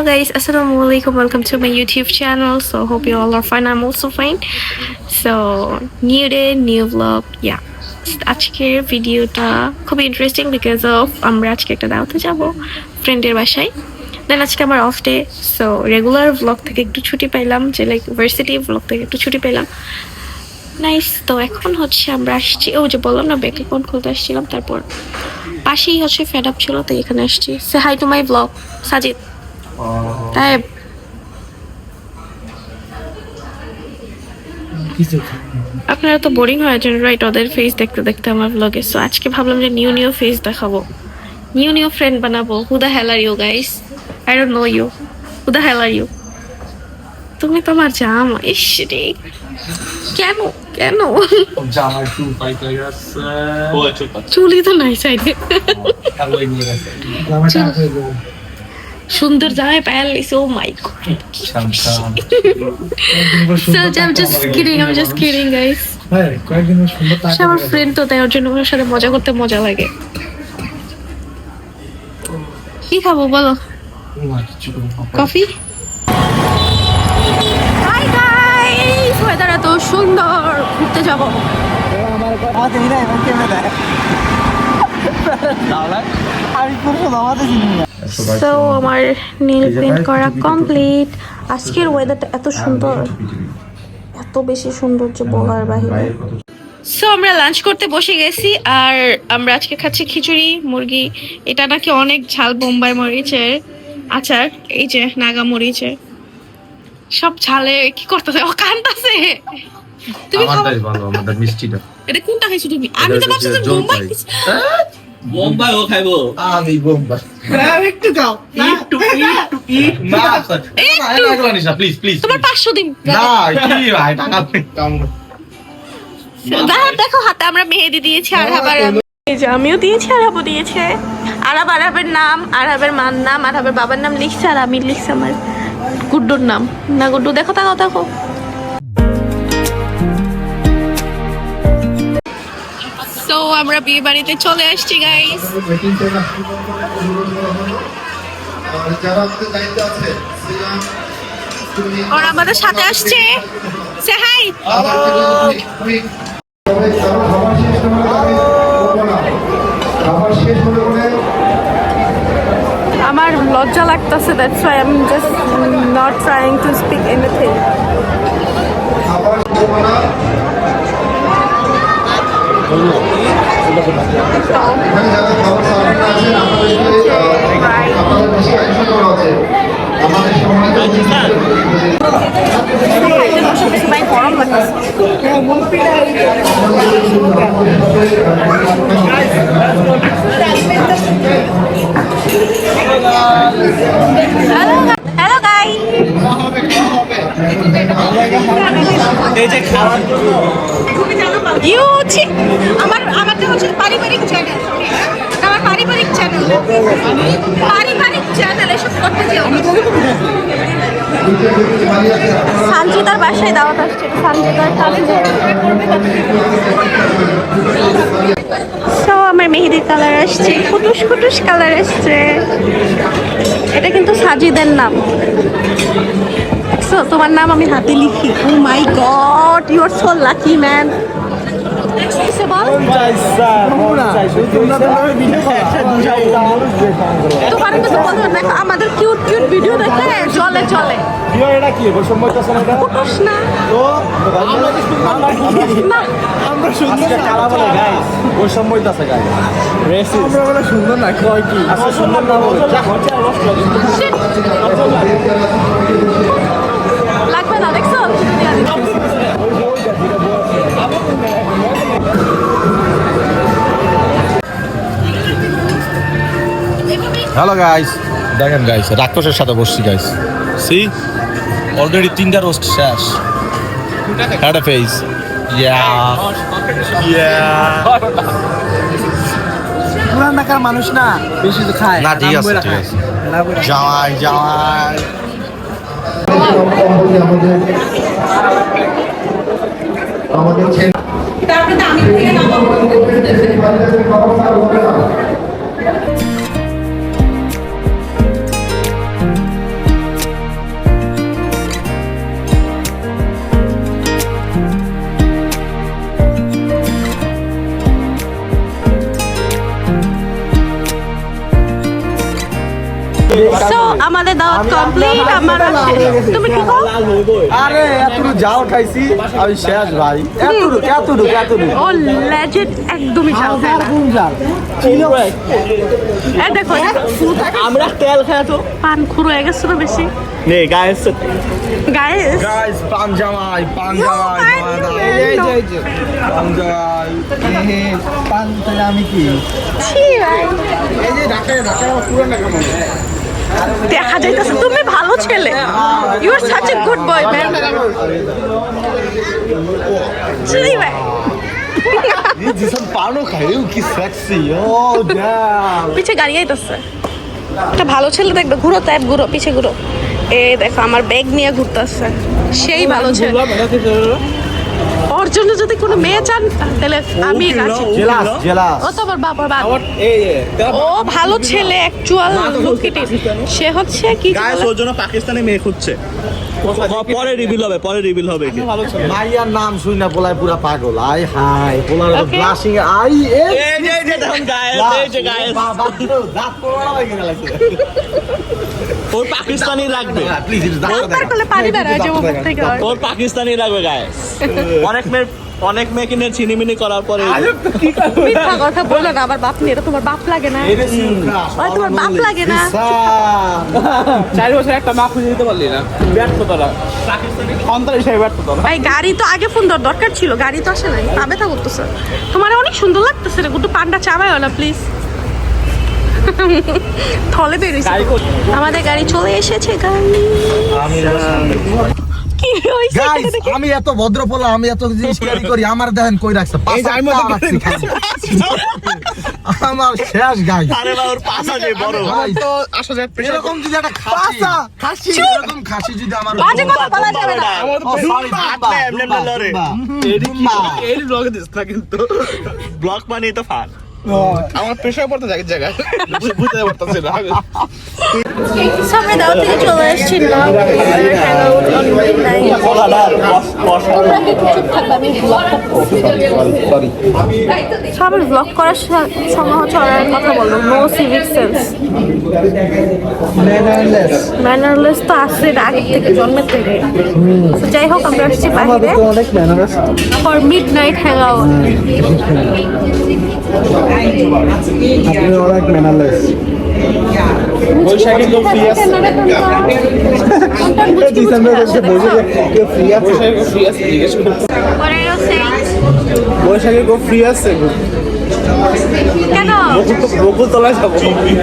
Hello guys, Assalamualaikum. Welcome to my YouTube channel. So hope you all are fine. I'm also fine. So new day, new vlog. Yeah. আজকের ভিডিওটা খুবই interesting because of আমরা আজকে একটা দাওয়াতে যাব ফ্রেন্ডের বাসায়। দেন আজকে আমার off day, so regular blog থেকে একটু ছুটি পাইলাম, যে লাইক ভার্সিটি ব্লগ থেকে একটু ছুটি পেলাম। নাইস। তো এখন হচ্ছে আমরা আসছি, ও যে বললাম না ব্যাংক অ্যাকাউন্ট খুলতে আসছিলাম, তারপর পাশেই হচ্ছে ফেড আপ ছিল, তো এখানে আসছি। Say hi to my vlog Sajid. তাই আপনারা তো বোরিং হয়ে যান রাইট ওদের ফেস দেখতে দেখতে আমার ব্লগে। সো আজকে ভাবলাম যে নিউ ফেস দেখাবো, নিউ ফ্রেন্ড বানাবো। Who the hell are you guys? I don't know you. Who the hell are you? তুমি তো আমার জামা। ইস রে, কেন কেন জামার চুল পাইতে গেছে? চুলই তো নাই সাইডে। সুন্দর জামাই পায়াল লিসে। Oh my god. So I'm just kidding guys. সে আমার ফ্রেন্ড তো, তাই ওর জন্য ওর সাথে মজা করতে মজা লাগে। কি খাবো বলো? কফি? হাই গাইস, ওয়েদার এত সুন্দর, ঘুরতে যাবো। সো আমার নীল পেন্ট করা কমপ্লিট। আজকের ওয়েদারটা এত সুন্দর, এত বেশি সুন্দর যে বলার বাহিরে। সো আমরা লাঞ্চ করতে বসে গেছি, আর আমরা আজকে খাচ্ছি খিচুড়ি মুরগি। এটা নাকি অনেক ঝাল, বোম্বাই মরিচের আচার, এই যে নাগা মরিচের সব ঝালে কি করতেছে, ও কান্দাছে। তুমি আমারটাই ভালো, আমারটা মিষ্টিটা। এটা কোনটা খাইছো তুমি? আমি তো ভাবছি তুমি বোম্বাই খাইছো। বোম্বাই ও খাইবো? আমি বোম্বাই। একটু দাও, একটু না স্যার, প্লিজ তোমার 500 দিন। না কি ভাই, টাকা কম। দেখো হাতে আমরা মেহেদি দিয়েছি, আরহাবার এই যে আমিও দিয়েছি, আরহাবও দিয়েছে। আরহাবের নাম, আরহাবের মার নাম, আরহাবের বাবার নাম লিখছে, আর আমি লিখছি আমার গুড্ডুর নাম। না গুড্ডু, দেখো দেখো। তো আমরা বিয়ে বাড়িতে চলে আসছি গাইস। ওরা আমাদের সাথে আসছে। সে হাই। আমার লজ্জা লাগতেছে, that's why I am just not trying to speak anything. গরম লাগতেছে। হ্যালো গাইস, এই যে খাওয়ার ইউ হচ্ছে আমারটা হচ্ছে পারিবারিক চ্যানেল। আমার পারিবারিক চ্যানেল এসব করতে চাই। সানজিদার বাসায় দাওয়াত আসছে, সানজিদার কাছে। সো আমার মেহেদির কালার আসছে, কুটুস কালার আসছে। এটা কিন্তু সাজিদের নাম। সো তোমার নাম আমি হাতে লিখি। Oh my god, you are so lucky man. আমাদের কিউট ভিডিও দেখে চলে এটা কি বৈষম্য আছে না? কুটুস না তো আমরা সুন্দর কালা বলে গাইস, বৈষম্য আছে গাইস। রেসিস আমরা বলে সুন্দর না, কয় কি আচ্ছা সুন্দর না বলে লাগবে না, দেখছো? হ্যালো গাইস, দেখেন গাইস, রাক্ষসের সাথে বসছি গাইস। সি অলরেডি 3টা রোস্ট শেষ। Had a face. পুরান ঢাকার মানুষ না, বেশি তো খায় না। ঠিক আছে জামাই আমাদের আমাদের দাওয়াত কমপ্লিট। আমার তুমি কি খাও? আরে এতটুকু যাও খাইছি আমি শেষ ভাই। এতটুকু ও লেজেন্ড, একদমই ঝাল খায় না। এই দেখো আমরা তেল খাই তো পান খুর হয়ে গেছে তো বেশি। নে গাইস গাইস গাইস পাঞ্জামাই এই যে পাঞ্জামাই পাঞ্জামাই আমি কি ছি ভাই, এই যে ঢাকা পুরো না কেমন দেখা যাইতেছে তুমি ভালো ছেলে। You are such a good boy man. ছি ভাই, ये जिसम पानो खाए की सेक्सी ओ डैम পিছে গাড়ি আইতেছে। একটা ভালো ছেলে দেখবে, ঘুরো তাইব, ঘুরো পিছে ঘুরো। এই দেখো আমার ব্যাগ নিয়ে ঘুরতেছে, সেই ভালো ছেলে। ওর জন্য যদি কোনো মেয়ে চান তাহলে আমি আছি। জেলাস ও তো আমার বাবার বাবা। এই ও ভালো ছেলে, অ্যাকচুয়াল লুকিটি। সে হচ্ছে কি গাইস ওর জন্য পাকিস্তানি মেয়ে খুঁজছে। পরে রিভিল হবে কি মাইয়ার নাম শুই না বলাই পুরা পাগল আই হাই বলার Okay. ব্লাশিং আই এই যে দেখুন গাইস বাবা দাঁত পড়া হয়ে গেল ওর পাকিস্তানি লাগবে প্লিজ তার করলে পানি বেরোয় যে মুখ থেকে। ওর পাকিস্তানি লাগবে গাইস অনেক মেয়ে কিনে ছিনিমিনি করার পরে মিথ্যা কথা বলো না, আমার বাপ নেই। এটা তোমার বাপ লাগে না? ওই তোমার বাপ লাগে না? 4 বছর একটা মা খুঁজে দিতে পারলি না, ব্যর্থ তোরা পাকিস্তানি সন্তান হিসেবে ব্যর্থ তোরা। ভাই গাড়ি তো আগে ফোন দেওয়ার দরকার ছিল, গাড়ি তো আসে নাই। পাবে তা করতেছে। তোমার অনেক সুন্দর লাগতেছে রে গুড্ডু, পান্ডা চাবায় না প্লিজ। থলে বেরিয়েছে। আমাদের গাড়ি চলে এসেছে। গাড়ি কি হইছে? গাইস আমি এত ভদ্র পোলা, আমি এত জিনিস ক্যারি করি, আমার দেখেন কই রাখছে এই যে আমি মতো করে আমার শেষ গাইস আরে বাবা ওর পাশা যে বড় ভাই, তো আসা যায় এরকম যদি একটা খাসি এরকম খাসি যদি আমার বাজে কথা বলা যাবে না। আমার তো হাত এমনি এমনি লড়ে এই ব্লগে দিস না কিন্তু ব্লগ মানে তো ফান আমার প্রেশার পড়তে জায়গায় বুঝতে পারতাছি না সামনে দাও থেকে চলে এসেছি না। সবাই ব্লগ করার সময় হচ্ছে অনেক কথা বলবো। নো সিভিক সেন্স, ম্যানারলেস তো আসছে আগে থেকে, জন্মের থেকে। তো যাই হোক আমরা আসছি বাইরে for mid night hang out. আপনি অনেক ম্যানারলেস বৈশাখী লোক ফ্রি আছে বৈশাখী লোক ফ্রি আছে কেন বকুল তলায় যাবো তুমি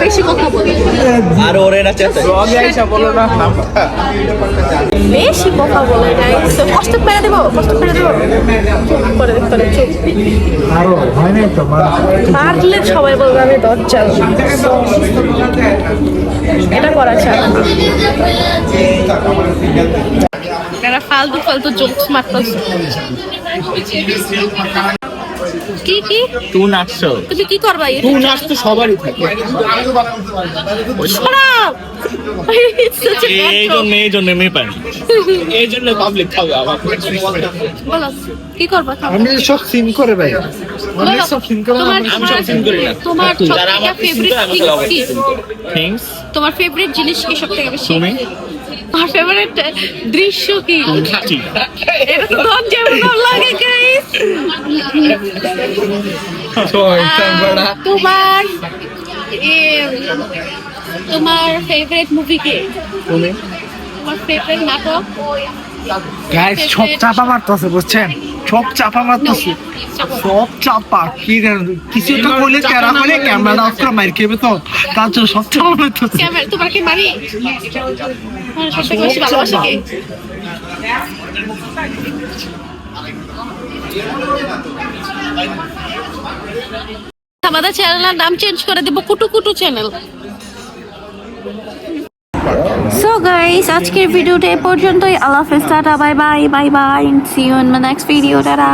বেশি কথা বলো, আর ওরে না চেতে ব্লগে আইসা বলো না বেশি কথা বলে নাই। তো কষ্ট পেরে দেবো, কষ্ট পেরে দেবো। চুপ করে করে চুপ। আরো হয় নাই তো মারলে সবাই বলবে আমি দজ্জাল। এটা করা চায় না। এরা ফালতু ফালতু জোকস মারতেছে। কি কি তুই নাচছো তুমি কি করবা? তুই নাচ তো সবারই থাকে এই জন্য মেয়ে পাই এই জন্য পাবলিক খাবে আমার বলো কি করবা? আমি সব সিন করে ভাই বলো, আমি সব সিন করি না তোমার যারা আমার ফেভারিট কি? থ্যাঙ্কস তোমার ফেভারিট জিনিস কি সব থেকে বেশি? তুমি তোমার ফেভারিট দৃশ্য কি? খাচ্ছি এটা তো যেমন ভালো লাগে গাইস। তোমার তোমার ফেভারিট মুভি কি? তুমি তোমার ফেভারিট নাটক? গাইস সব চাপা মারতেছে বুঝছেন, সব চাপা মারতেছে, সব চাপা কি কিছু তো বলে ক্যারা বলে ক্যামেরা অফ করে মার খেবে তো তার জন্য সব চাপা মারতেছে। ক্যামেরা তোমার কি মারি? তোমার সবথেকে বেশি ভালোবাসা কি? আমাদের চ্যানেলের নাম চেঞ্জ করে দেব, Kutu Kutu channel. So guys আজকের ভিডিওটা এই পর্যন্তই। আল্লাহ হাফেজ, tata, bye bye, bye bye, see you in my next video, tata.